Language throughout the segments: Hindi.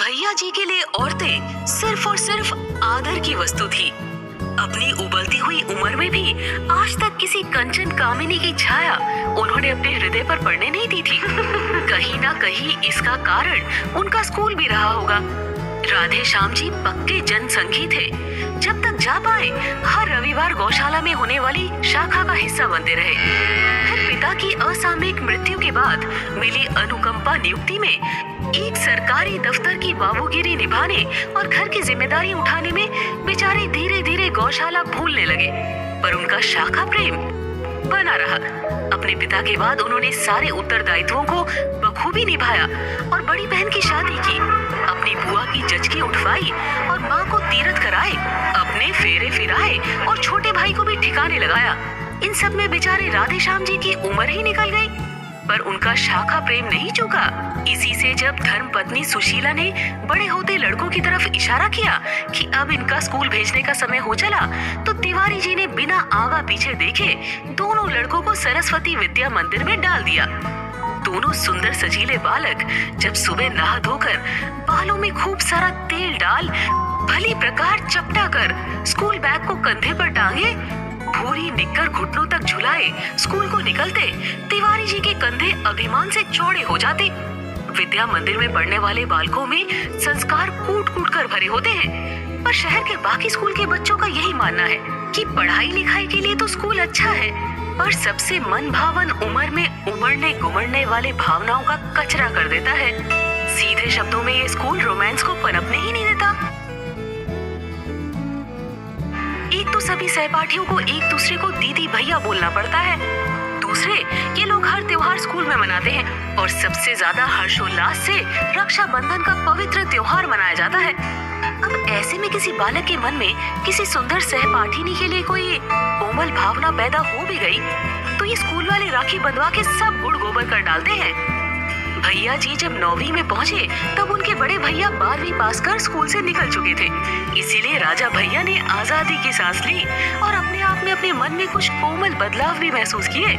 भैया जी के लिए औरतें सिर्फ और सिर्फ आदर की वस्तु थी। अपनी उबलती हुई उम्र में भी आज तक किसी कंचन कामिनी की छाया उन्होंने अपने हृदय पर पड़ने नहीं दी थी। कहीं ना कहीं इसका कारण उनका स्कूल भी रहा होगा। राधे श्याम जी पक्के जनसंघी थे। जब तक जा पाए हर रविवार गौशाला में होने वाली शाखा का हिस्सा बनते रहे। फिर पिता की असामयिक मृत्यु के बाद मिली अनुकंपा नियुक्ति में एक सरकारी दफ्तर की बाबूगिरी निभाने और घर की जिम्मेदारी उठाने में बेचारे धीरे धीरे गौशाला भूलने लगे। पर उनका शाखा प्रेम बना रहा। अपने पिता के बाद उन्होंने सारे उत्तरदायित्वों को बखूबी निभाया और बड़ी बहन की शादी की, अपनी बुआ की जचकी उठवाई और माँ को तीरथ कराए, अपने फेरे फिराए और छोटे भाई को भी ठिकाने लगाया। इन सब में बेचारे राधे श्याम जी की उम्र ही निकल गई, पर उनका शाखा प्रेम नहीं चूका। इसी से जब धर्म पत्नी सुशीला ने बड़े होते लड़कों की तरफ इशारा किया कि अब इनका स्कूल भेजने का समय हो चला, तो तिवारी जी ने बिना आगा पीछे देखे दोनों लड़कों को सरस्वती विद्या मंदिर में डाल दिया। दोनों सुंदर सजीले बालक जब सुबह नहा धोकर बालों में खूब सारा तेल डाल भली प्रकार चपटा कर स्कूल बैग को कंधे पर टांगे भूरी निक्कर घुटनों तक झुलाए स्कूल को निकलते, तिवारी जी के कंधे अभिमान से चौड़े हो जाते। विद्या मंदिर में पढ़ने वाले बालकों में संस्कार कूट कूट कर भरे होते हैं, पर शहर के बाकी स्कूल के बच्चों का यही मानना है कि पढ़ाई लिखाई के लिए तो स्कूल अच्छा है, पर सबसे मन भावन उम्र में उमड़ने गुमड़ने वाले भावनाओं का कचरा कर देता है। सीधे शब्दों में ये स्कूल रोमांस को पनपने ही नहीं देता। एक तो सभी सहपाठियों को एक दूसरे को दीदी भैया बोलना पड़ता है, दूसरे ये लोग हर त्योहार स्कूल में मनाते हैं और सबसे ज्यादा हर्षोल्लास से रक्षाबंधन का पवित्र त्योहार मनाया जाता है। अब ऐसे में किसी बालक के मन में किसी सुंदर सहपाठिनी के लिए कोई कोमल भावना पैदा हो भी गई तो ये स्कूल वाले राखी बंधवा के सब गुड़ गोबर कर डालते हैं। भैया जी जब 9वीं में पहुँचे तब उनके बड़े भैया 12वीं पास कर स्कूल से निकल चुके थे। इसीलिए राजा भैया ने आजादी की सांस ली और अपने आप में अपने मन में कुछ कोमल बदलाव भी महसूस किए।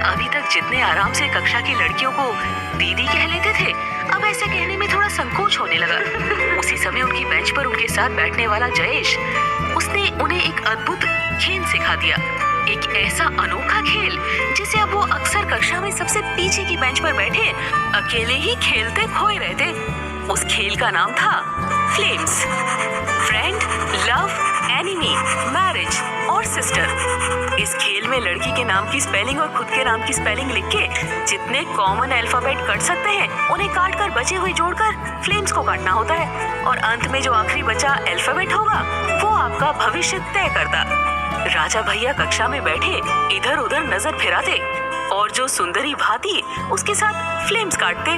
अभी तक जितने आराम से कक्षा की लड़कियों को दीदी कह लेते थे, अब ऐसे कहने में थोड़ा संकोच होने लगा। उसी समय उनकी बेंच पर उनके साथ बैठने वाला जयेश, उसने उन्हें एक अद्भुत खेल सिखा दिया, एक ऐसा अनोखा खेल जिसे अब वो अक्सर कक्षा में सबसे पीछे की बेंच पर बैठे अकेले ही खेलते खोए रहते। उस खेल का नाम था flames. Friend, love, enemy, marriage और सिस्टर। इस खेल में लड़की के नाम की स्पेलिंग और खुद के नाम की स्पेलिंग लिख के जितने कॉमन अल्फाबेट कट सकते हैं उन्हें काट कर बचे हुए जोड़कर फ्लेम्स को काटना होता है और अंत में जो आखिरी बचा अल्फाबेट होगा वो आपका भविष्य तय करता। राजा भैया कक्षा में बैठे इधर उधर नजर फिराते और जो सुंदरी भाती उसके साथ फ्लेम्स काटते।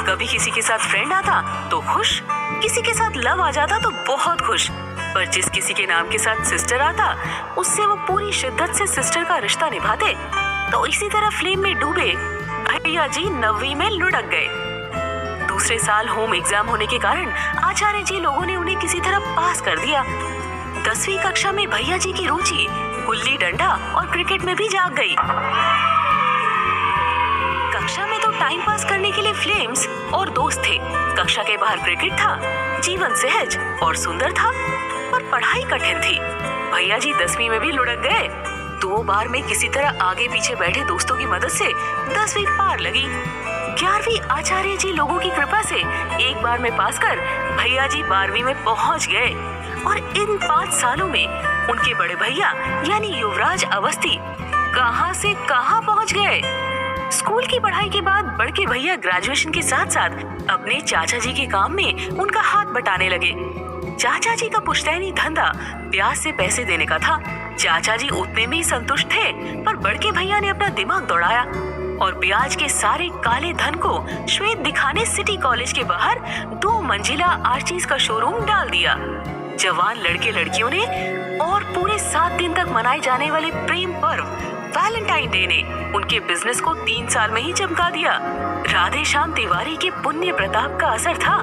कभी किसी के साथ फ्रेंड आता तो खुश, किसी के साथ लव आ जाता तो बहुत खुश, पर जिस किसी के नाम के साथ सिस्टर आता उससे वो पूरी शिद्दत से सिस्टर का रिश्ता निभाते। तो इसी तरह फ्लेम में डूबे भैया जी 9वीं में लुढ़क गए। दूसरे साल होम एग्जाम होने के कारण आचार्य जी लोगों ने उन्हें किसी तरह पास कर दिया। 10वीं कक्षा में भैया जी की रुचि गुल्ली डंडा और क्रिकेट में भी जाग गई। कक्षा में तो टाइम पास करने के लिए फ्लेम्स और दोस्त थे, कक्षा के बाहर क्रिकेट था, जीवन सहज और सुंदर था, पर पढ़ाई कठिन थी। भैया जी 10वीं में भी लुढ़क गए। 2 बार में किसी तरह आगे पीछे बैठे दोस्तों की मदद से 10वीं पार लगी। 11वीं आचार्य जी लोगों की कृपा से एक बार में पास कर भैया जी 12वीं में पहुंच गए और इन 5 सालों में उनके बड़े भैया यानी युवराज अवस्थी कहां से कहां पहुंच गए। स्कूल की पढ़ाई के बाद बड़के भैया ग्रेजुएशन के साथ साथ अपने चाचा जी के काम में उनका हाथ बटाने लगे। चाचा जी का पुश्तैनी धंधा ब्याज से पैसे देने का था। चाचा जी उतने में ही संतुष्ट थे, पर बड़के भैया ने अपना दिमाग दौड़ाया और ब्याज के सारे काले धन को श्वेत दिखाने सिटी कॉलेज के बाहर 2 मंजिला आर्चीज का शोरूम डाल दिया। जवान लड़के लड़कियों ने और पूरे 7 दिन तक मनाए जाने वाले प्रेम पर्व वैलेंटाइन डे ने उनके बिजनेस को 3 साल में ही चमका दिया। राधे श्याम तिवारी के पुण्य प्रताप का असर था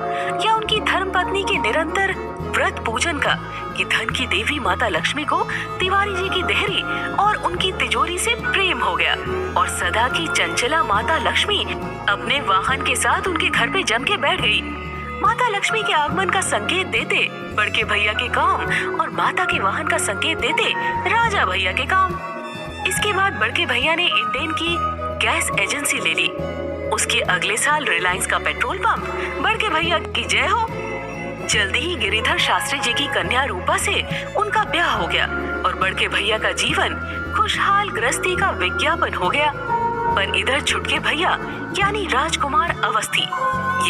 या उनकी धर्मपत्नी के निरंतर व्रत पूजन का कि धन की देवी माता लक्ष्मी को तिवारी जी की देहरी और उनकी तिजोरी से प्रेम हो गया और सदा की चंचला माता लक्ष्मी अपने वाहन के साथ उनके घर पे जम के बैठ गई। माता लक्ष्मी के आगमन का संकेत देते बड़के भैया के काम और माता के वाहन का संकेत देते राजा भैया के काम। इसके बाद बड़के भैया ने इंडेन की गैस एजेंसी ले ली। उसके अगले साल रिलायंस का पेट्रोल पंप। बड़के भैया की जय हो। जल्दी ही गिरिधर शास्त्री जी की कन्या रूपा से उनका ब्याह हो गया और बड़के भैया का जीवन खुशहाल गृहस्थी का विज्ञापन हो गया। पर इधर छुटके भैया यानी राजकुमार अवस्थी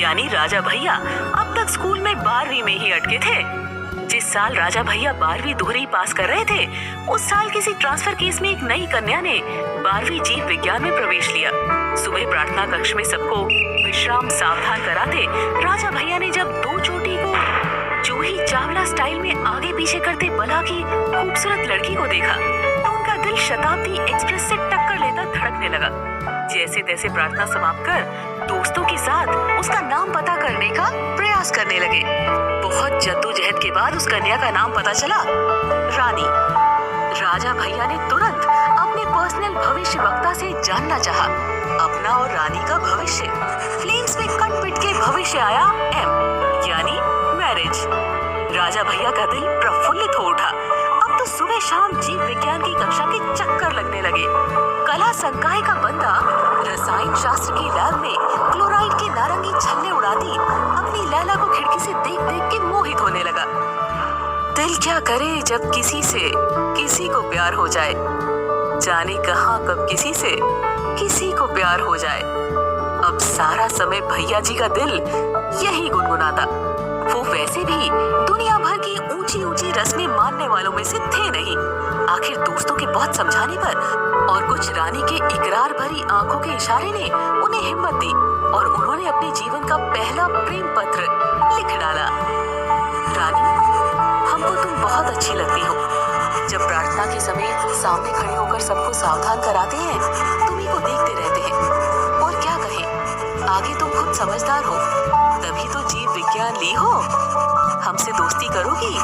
यानी राजा भैया अब तक स्कूल में 12वीं में ही अटके थे। जिस साल राजा भैया 12वीं दोहरी पास कर रहे थे, उस साल किसी ट्रांसफर केस में एक नई कन्या ने 12वीं जीव विज्ञान में प्रवेश लिया। सुबह प्रार्थना कक्ष में सबको विश्राम सावधान कराते राजा भैया ने जब दो चोटी को जूही चावला स्टाइल में आगे पीछे करते बला की खूबसूरत लड़की को देखा तो उनका दिल शताब्दी एक्सप्रेस से टक्कर लेता धड़कने लगा। जैसे तैसे प्रार्थना समाप्त कर दोस्तों के साथ उसका नाम पता करने का प्रयास करने लगे। बहुत जद्दोजहद के बाद उस कन्या का नाम पता चला, रानी। राजा भैया ने तुरंत अपने पर्सनल भविष्य वक्ता से जानना चाहा अपना और रानी का भविष्य। फ्लेम्स में कट पिट के भविष्य आया एम यानी मैरिज। राजा भैया का दिल प्रफुल्लित हो उठा। अब तो सुबह शाम जीव विज्ञान की कक्षा के चक्कर लगने लगे। कला संकाय का बंदा रसायन शास्त्र की लैब में क्लोराइड के नारंगी छल्ले उड़ाती अपनी लैला को खिड़की से देख देख के मोहित होने लगा। दिल क्या करे जब किसी को प्यार हो जाए, जाने कहां कब किसी को प्यार हो जाए। अब सारा समय भैया जी का दिल यही गुनगुनाता। वो वैसे भी दुनिया भर की ऊंची ऊंची रस्में मानने वालों में से थे नहीं। आखिर दोस्तों के बहुत समझाने पर और कुछ रानी के इकरार भरी आंखों के इशारे ने उन्हें हिम्मत दी और उन्होंने अपने जीवन का पहला प्रेम पत्र लिख डाला। रानी, हमको तुम बहुत अच्छी लगती हो। जब प्रार्थना के समय सामने खड़े होकर सबको सावधान कराते हैं, तुम्ही को देखते रहते हैं। और क्या कहें, आगे तुम खुद समझदार हो, तभी तो जीव विज्ञान ली हो। हमसे दोस्ती करोगी?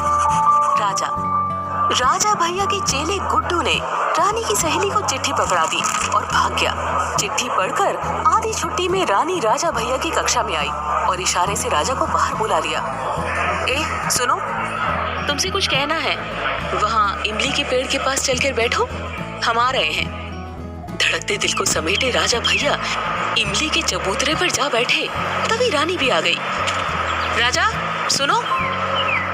राजा भैया के चेले गुड्डू ने रानी की सहेली को चिट्ठी पकड़ा दी और भाग गया। चिट्ठी पढ़कर आधी छुट्टी में रानी राजा भैया की कक्षा में आई और इशारे से राजा को बाहर बुला लिया। सुनो, तुमसे कुछ कहना है। वहाँ इमली के पेड़ के पास चलकर बैठो, हम आ रहे हैं। धड़कते दिल को समेटे राजा भैया इमली के चबूतरे पर जा बैठे। तभी रानी भी आ गई। राजा सुनो,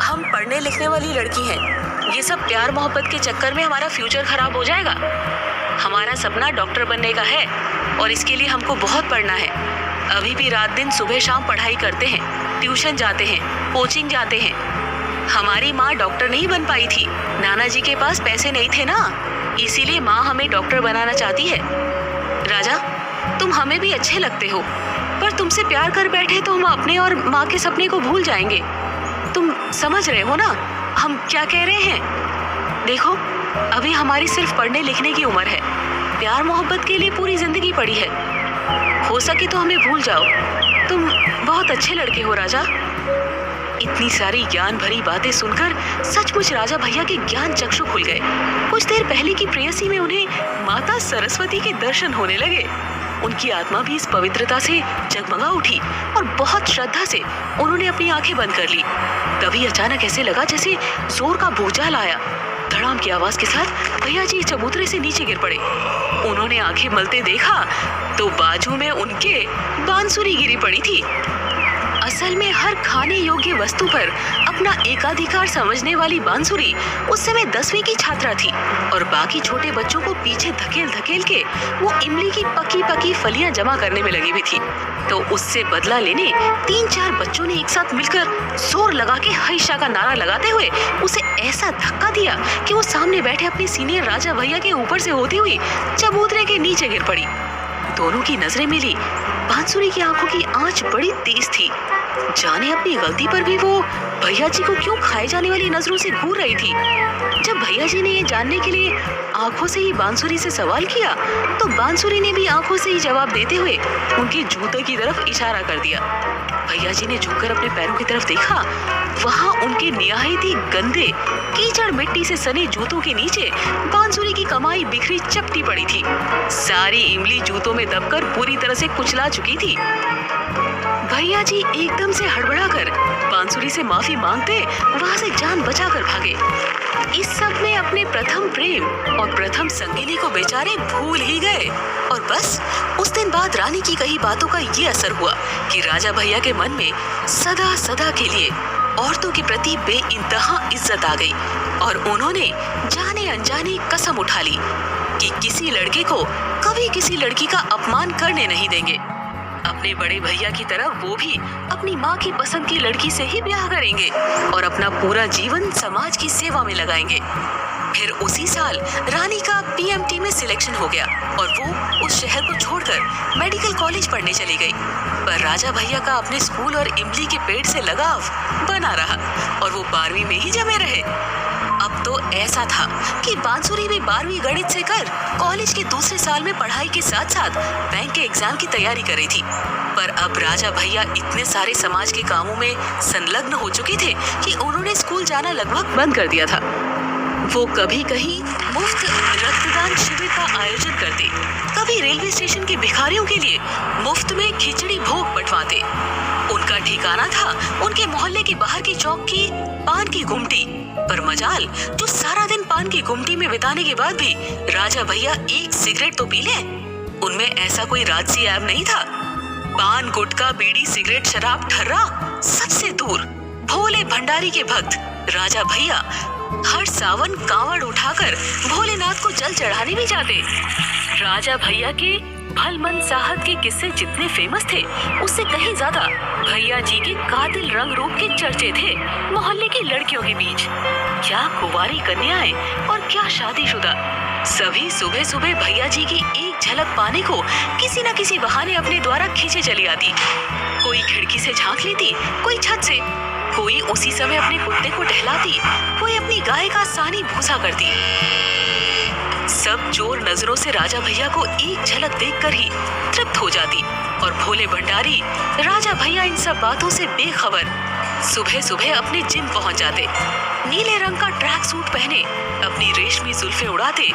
हम पढ़ने लिखने वाली लड़की हैं। ये सब प्यार मोहब्बत के चक्कर में हमारा फ्यूचर खराब हो जाएगा। हमारा सपना डॉक्टर बनने का है और इसके लिए हमको बहुत पढ़ना है। अभी भी रात दिन सुबह शाम पढ़ाई करते हैं, ट्यूशन जाते हैं, कोचिंग जाते हैं। हमारी माँ डॉक्टर नहीं बन पाई थी, नाना जी के पास पैसे नहीं थे ना, इसीलिए माँ हमें डॉक्टर बनाना चाहती है। राजा, तुम हमें भी अच्छे लगते हो, पर तुमसे प्यार कर बैठे तो हम अपने और माँ के सपने को भूल जाएंगे। तुम समझ रहे हो ना हम क्या कह रहे हैं? देखो, अभी हमारी सिर्फ पढ़ने लिखने की उम्र है। प्यार मोहब्बत के लिए पूरी जिंदगी पड़ी है। हो सके तो हमें भूल जाओ। तुम बहुत अच्छे लड़के हो राजा। इतनी सारी ज्ञान भरी बातें सुनकर सचमुच राजा भैया के ज्ञान चक्षु खुल गए। कुछ देर पहले की प्रेयसी में उन्हें माता सरस्वती के दर्शन होने लगे। उनकी आत्मा भी इस पवित्रता से जगमगा उठी और बहुत श्रद्धा से उन्होंने अपनी आंखें बंद कर ली। तभी अचानक ऐसे लगा जैसे जोर का भूचाल आया। धड़ाम की आवाज के साथ भैया जी चबूतरे से नीचे गिर पड़े। उन्होंने आंखें मलते देखा तो बाजू में उनके बांसुरी गिरी पड़ी थी। असल में हर खाने योग्य वस्तु पर अपना एकाधिकार समझने वाली बांसुरी उस समय 10वीं की छात्रा थी और बाकी छोटे बच्चों को पीछे धकेल धकेल के वो इमली की पकी पकी फलियां जमा करने में लगी हुई थी। तो उससे बदला लेने 3-4 बच्चों ने एक साथ मिलकर जोर लगा के हईशा का नारा लगाते हुए उसे ऐसा धक्का दिया कि वो सामने बैठे अपने सीनियर राजा भैया के ऊपर से होती हुई चबूतरे के नीचे गिर पड़ी। दोनों की नजरें मिली। बांसुरी की आंखों की आंच बड़ी तेज थी। जाने अपनी गलती पर भी वो भैया जी को क्यों खाए जाने वाली नजरों से घूर रही थी। जब भैया जी ने ये जानने के लिए आंखों से ही बांसुरी से सवाल किया तो बांसुरी ने भी आंखों से ही जवाब देते हुए उनके जूते की तरफ इशारा कर दिया। भैया जी ने झुककर अपने पैरों की तरफ देखा। वहाँ उनके निहायत ही गंदे कीचड़ मिट्टी से सने जूतों के नीचे बांसुरी की कमाई बिखरी चपटी पड़ी थी। सारी इमली जूतों में दबकर पूरी तरह से कुचला चुकी थी। भैया जी एकदम से हड़बड़ाकर बांसुरी से माफी मांगते वहाँ से जान बचाकर भागे। इस सब में अपने प्रथम प्रेम और प्रथम संगिनी को बेचारे भूल ही गए। और बस उस दिन बाद रानी की कही बातों का ये असर हुआ कि राजा भैया के मन में सदा सदा के लिए औरतों के प्रति बेइंतहा इज्जत आ गई और उन्होंने जाने अनजाने कसम उठा ली कि किसी लड़के को कभी किसी लड़की का अपमान करने नहीं देंगे। अपने बड़े भैया की तरह वो भी अपनी माँ की पसंद की लड़की से ही ब्याह करेंगे और अपना पूरा जीवन समाज की सेवा में लगाएंगे। फिर उसी साल रानी का पीएमटी में सिलेक्शन हो गया और वो उस शहर को छोड़कर मेडिकल कॉलेज पढ़ने चली गई। पर राजा भैया का अपने स्कूल और इमली के पेड़ से लगाव बना रहा और वो 12वीं में ही जमे रहे। अब तो ऐसा था कि बांसुरी भी 12वीं गणित से कर कॉलेज के दूसरे साल में पढ़ाई के साथ साथ बैंक के एग्जाम की तैयारी कर रही थी। पर अब राजा भैया इतने सारे समाज के कामों में संलग्न हो चुके थे कि उन्होंने स्कूल जाना लगभग बंद कर दिया था। वो कभी कहीं मुफ्त रक्तदान शिविर का आयोजन करते, कभी रेलवे स्टेशन के भिखारियों के लिए मुफ्त में खिचड़ी भोग बंटवाते। उनका ठिकाना था उनके मोहल्ले के बाहर की चौक की पान की गुमटी। पर मजाल जो सारा दिन पान की गुमटी में बिताने के बाद भी राजा भैया एक सिगरेट तो पी ले, उनमें ऐसा कोई राजसी ऐब नहीं था। पान गुटखा बीड़ी सिगरेट शराब ठर्रा सबसे दूर भोले भंडारी के भक्त राजा भैया हर सावन कांवड़ उठाकर भोलेनाथ को जल चढ़ाने भी जाते। राजा भैया के भलमन साहब के किस्से जितने फेमस थे उससे कहीं ज्यादा भैया जी के कातिल रंग रूप के चर्चे थे मोहल्ले की लड़कियों के बीच। क्या कुंवारी कन्याएं और क्या शादीशुदा, सभी सुबह सुबह भैया जी की एक झलक पाने को किसी न किसी बहाने अपने द्वारा खींचे चली आती। कोई खिड़की से झांक लेती, कोई छत से, कोई उसी समय अपने कुत्ते को टहलाती, कोई अपनी गाय का सानी भूसा करती। सब चोर नजरों से राजा भैया को एक झलक देखकर ही तृप्त हो जाती और भोले भंडारी राजा भैया इन सब बातों से बेखबर सुबह सुबह अपने जिम पहुंच जाते। नीले रंग का ट्रैक सूट पहने अपनी रेशमी जुल्फें उड़ाते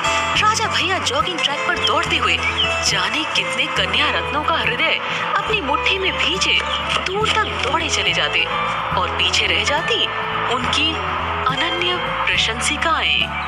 राजा भैया जॉगिंग ट्रैक पर दौड़ते हुए जाने कितने कन्या रत्नों का हृदय अपनी मुट्ठी में भींचे दूर तक दौड़े चले जाते और पीछे रह जाती उनकी अनन्य प्रशंसिकाएं।